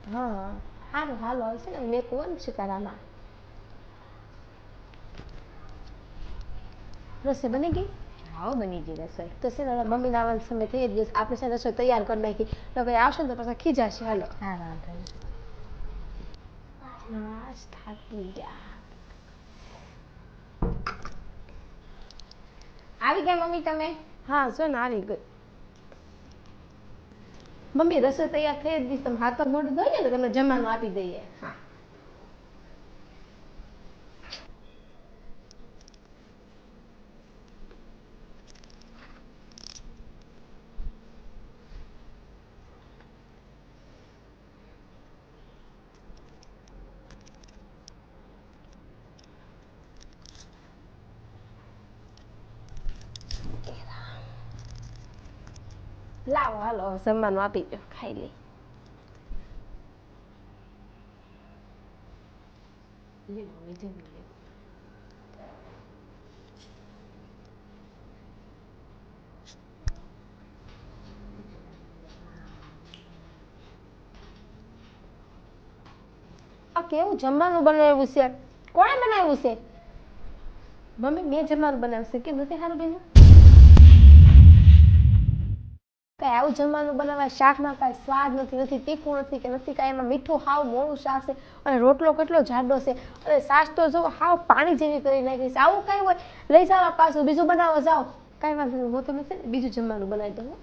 હા સારું હાલો છે ને મેં કોણ છે તારામાં રસોઈ બની ગઈ હાવ બની ગઈ રસોઈ. તો છે ને મમ્મી ના આવવાનો સમય થઈ ગયો આપણે છે રસોઈ તૈયાર કરી નાખી તો ભાઈ આવશે ને તો પાછા ખીજાશે હાલો હા વાંધો નહીં. નાશ થાકી ગયા આવી ગયા મમ્મી તમે? હા જો ને આવી ગઈ મમ્મી રસોઈ તૈયાર થઈ જ ગઈ તમે હાથ પગ મોઢું ધોઈએ ને તમને જમવાનું આપી દઈએ હા લાવો હાલો જમવાનું આપી દો ખાઈ લઈ મમ્મી જમી લે. આ કેવું જમવાનું બનાવ્યું છે કોણે બનાવ્યું છે મમ્મી મેં જમવાનું બનાવ્યું છે કે નથી સારું બેન કઈ આવું જમવાનું બનાવાય શાકમાં કાંઈ સ્વાદ નથી નથી તીખું નથી કે નથી કાંઈ એમાં મીઠું હાવ મોળું શાક છે અને રોટલો કેટલો જાડો છે અને છાશ તો જો હાવ પાણી જેવી કરી નાખી છે આવું કાંઈ હોય લઈ જાઓ પાછું બીજું બનાવો જાઓ કાંઈ વાંધો નહીં હું તમને છે ને બીજું જમવાનું બનાવી દઉં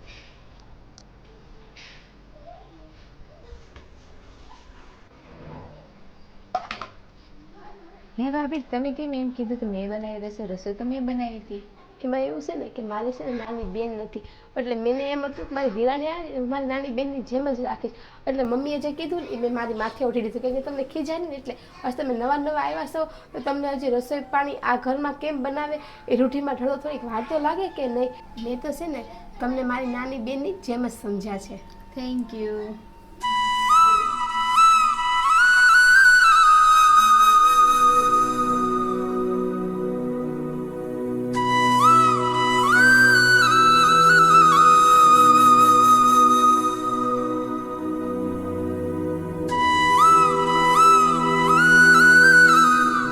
હે ભાભી તમે કેમ એમ કીધું કે મેં બનાવી રસોઈ? રસોઈ તો મેં બનાવી હતી. એમાં એવું છે ને કે મારી છે ને નાની બેન નથી એટલે મેં એમ હતું કે મારી દિવાળી આવે મારી નાની બેનની જેમ જ રાખીશ એટલે મમ્મીએ જે કીધું ને એ મેં મારી માથે ઉઠી દીધું કે તમને ખીજાય ને એટલે બસ તમે નવા નવા આવ્યા છો તો તમને હજી રસોઈ પાણી આ ઘરમાં કેમ બનાવે એ રૂઢીમાં ઢળો થોડીક વાર તો લાગે કે નહીં મેં તો છે ને તમને મારી નાની બેનની જેમ જ સમજ્યા છે થેન્ક યુ.